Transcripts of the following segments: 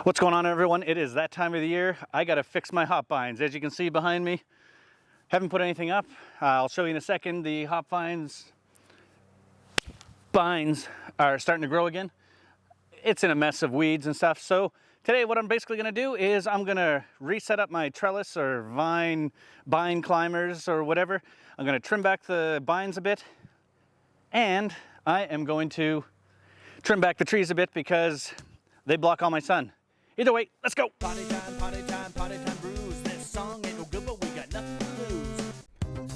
What's going on, everyone? It is that time of the year. I gotta fix my hop vines. As you can see behind me, haven't put anything up. I'll show you in a second. The hop vines are starting to grow again. It's in a mess of weeds and stuff. So today what I'm basically gonna do is I'm gonna reset up my trellis or vine climbers or whatever. I'm gonna trim back the vines a bit, and I am going to trim back the trees a bit because they block all my sun. Either way, let's go. Party time brews. This song ain't no good, but we got nothing to lose.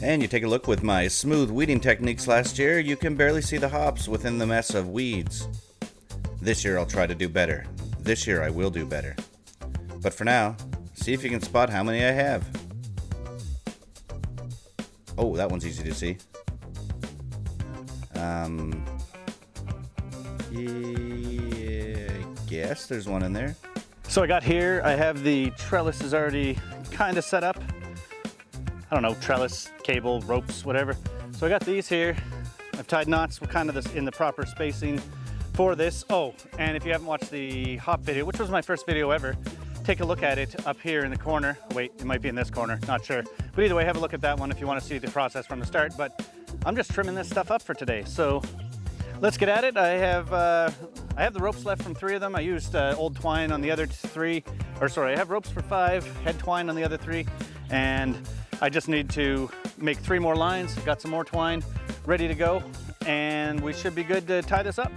And you take a look with my smooth weeding techniques last year, you can barely see the hops within the mess of weeds. This year I'll try to do better. This year I will do better. But for now, see if you can spot how many I have. Oh, that one's easy to see. Yeah, I guess there's one in there. So I got here, I have the trellises already kind of set up. I don't know, trellis, cable, ropes, whatever. So I got these here. I've tied knots kind of in the proper spacing for this. Oh, and if you haven't watched the hop video, which was my first video ever, take a look at it up here in the corner. Wait, it might be in this corner, not sure. But either way, have a look at that one if you want to see the process from the start. But I'm just trimming this stuff up for today. So let's get at it. I have the ropes left from 3 of them. I used old twine on the other 3, I have ropes for 5, had twine on the other 3, and I just need to make 3 more lines. Got some more twine ready to go, and we should be good to tie this up.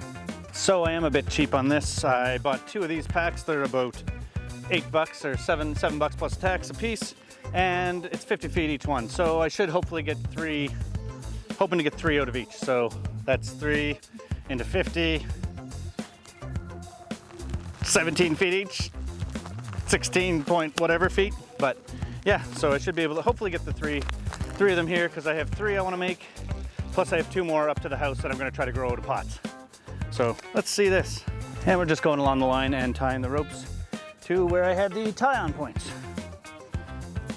So I am a bit cheap on this. I bought 2 of these packs. They're about $8 or $7 plus tax a piece, and it's 50 feet each one. So I should hopefully get 3, hoping to get 3 out of each. So that's 3 into 50, 17 feet each, 16 point whatever feet. But yeah, so I should be able to hopefully get the three of them here, because I have 3 I want to make, plus I have 2 more up to the house that I'm going to try to grow out of pots. So let's see this. And we're just going along the line and tying the ropes to where I had the tie-on points.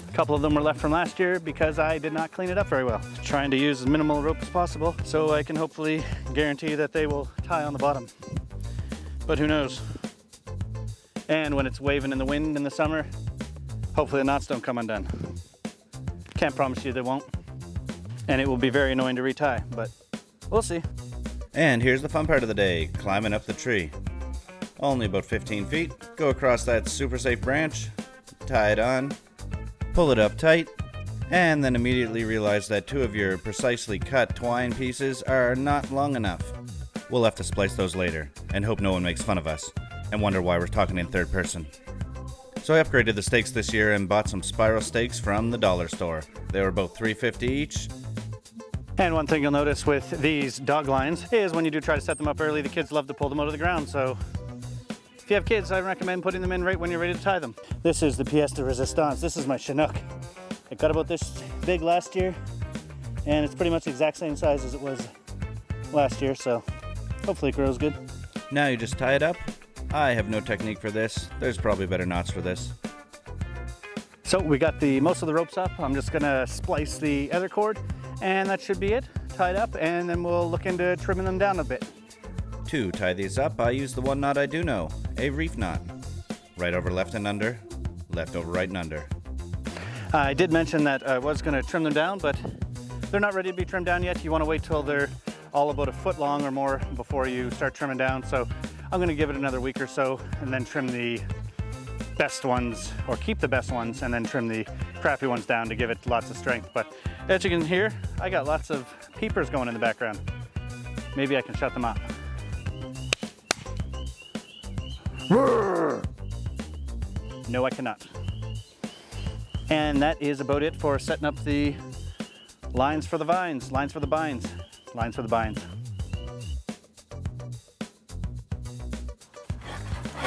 A couple of them were left from last year because I did not clean it up very well. Trying to use as minimal rope as possible so I can hopefully guarantee that they will tie on the bottom. But who knows? And when it's waving in the wind in the summer, hopefully the knots don't come undone. Can't promise you they won't. And it will be very annoying to retie, but we'll see. And here's the fun part of the day, climbing up the tree. Only about 15 feet, go across that super safe branch, tie it on, pull it up tight, and then immediately realize that 2 of your precisely cut twine pieces are not long enough. We'll have to splice those later, and hope no one makes fun of us, and wonder why we're talking in third person. So I upgraded the stakes this year and bought some spiral stakes from the dollar store. They were about $3.50 each. And one thing you'll notice with these dog lines is when you do try to set them up early, the kids love to pull them out of the ground. So if you have kids, I recommend putting them in right when you're ready to tie them. This is the pièce de résistance. This is my Chinook. It got about this big last year, and it's pretty much the exact same size as it was last year, so hopefully it grows good. Now you just tie it up. I have no technique for this. There's probably better knots for this. So we got most of the ropes up. I'm just gonna splice the other cord, and that should be it, tied up, and then we'll look into trimming them down a bit. To tie these up, I use the one knot I do know, a reef knot. Right over left and under, left over right and under. I did mention that I was gonna trim them down, but they're not ready to be trimmed down yet. You wanna wait till they're all about a foot long or more before you start trimming down. So I'm gonna give it another week or so and then trim the best ones, or keep the best ones and then trim the crappy ones down to give it lots of strength. But as you can hear, I got lots of peepers going in the background. Maybe I can shut them up. No, I cannot. And that is about it for setting up the lines for the vines, lines for the binds, lines for the binds.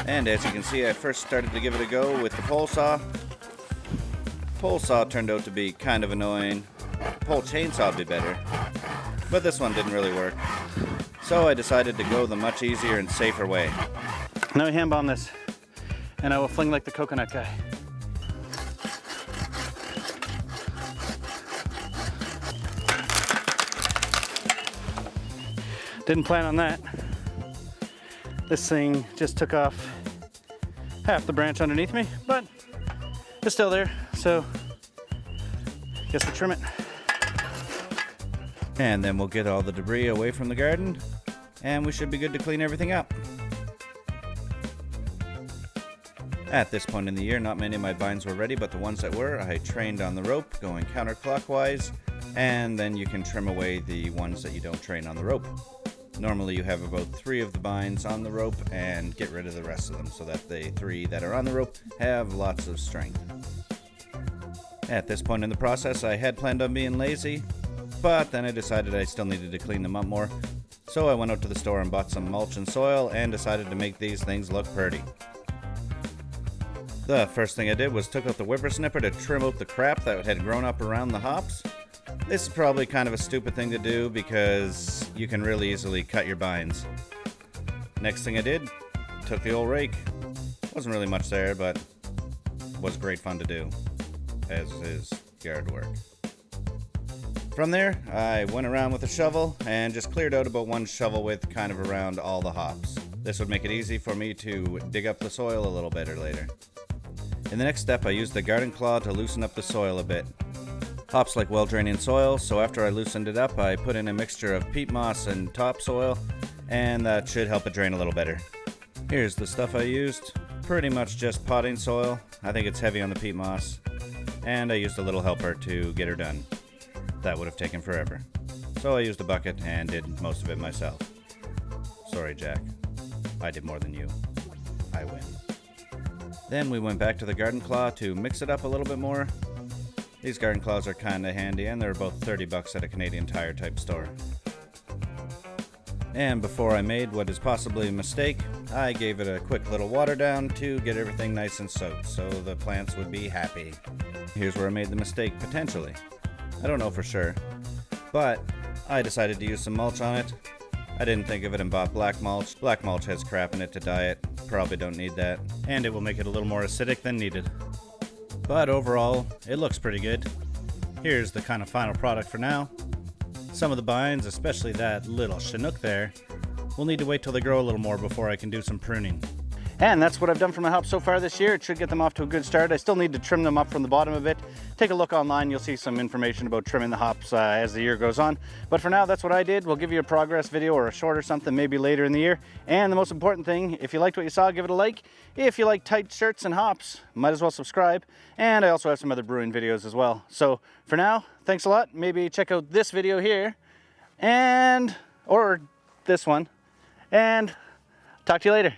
And as you can see, I first started to give it a go with the pole saw. Pole saw turned out to be kind of annoying. Pole chainsaw would be better, but this one didn't really work. So I decided to go the much easier and safer way. Now I hand bomb this, and I will fling like the coconut guy. Didn't plan on that. This thing just took off half the branch underneath me, but it's still there, so I guess we'll trim it. And then we'll get all the debris away from the garden, and we should be good to clean everything up. At this point in the year, not many of my vines were ready, but the ones that were, I trained on the rope, going counterclockwise, and then you can trim away the ones that you don't train on the rope. Normally you have about 3 of the vines on the rope and get rid of the rest of them so that the 3 that are on the rope have lots of strength. At this point in the process, I had planned on being lazy, but then I decided I still needed to clean them up more. So I went out to the store and bought some mulch and soil and decided to make these things look pretty. The first thing I did was took out the whippersnipper to trim out the crap that had grown up around the hops. This is probably kind of a stupid thing to do because you can really easily cut your vines. Next thing I did, took the old rake. Wasn't really much there, but was great fun to do, as is yard work. From there, I went around with a shovel and just cleared out about 1 shovel width kind of around all the hops. This would make it easy for me to dig up the soil a little better later. In the next step, I used the garden claw to loosen up the soil a bit. Hops like well-draining soil, so after I loosened it up, I put in a mixture of peat moss and topsoil, and that should help it drain a little better. Here's the stuff I used. Pretty much just potting soil. I think it's heavy on the peat moss. And I used a little helper to get her done. That would have taken forever. So I used a bucket and did most of it myself. Sorry, Jack. I did more than you. I win. Then we went back to the garden claw to mix it up a little bit more. These garden claws are kinda handy and they're about 30 bucks at a Canadian Tire type store. And before I made what is possibly a mistake, I gave it a quick little water down to get everything nice and soaked so the plants would be happy. Here's where I made the mistake, potentially. I don't know for sure, but I decided to use some mulch on it. I didn't think of it and bought black mulch. Black mulch has crap in it to dye it. Probably don't need that. And it will make it a little more acidic than needed. But overall, it looks pretty good. Here's the kind of final product for now. Some of the vines, especially that little Chinook there, will need to wait till they grow a little more before I can do some pruning. And that's what I've done for my hops so far this year. It should get them off to a good start. I still need to trim them up from the bottom a bit. Take a look online, you'll see some information about trimming the hops as the year goes on. But for now, that's what I did. We'll give you a progress video or a short or something maybe later in the year. And the most important thing, if you liked what you saw, give it a like. If you like tight shirts and hops, might as well subscribe. And I also have some other brewing videos as well. So for now, thanks a lot. Maybe check out this video here or this one. And talk to you later.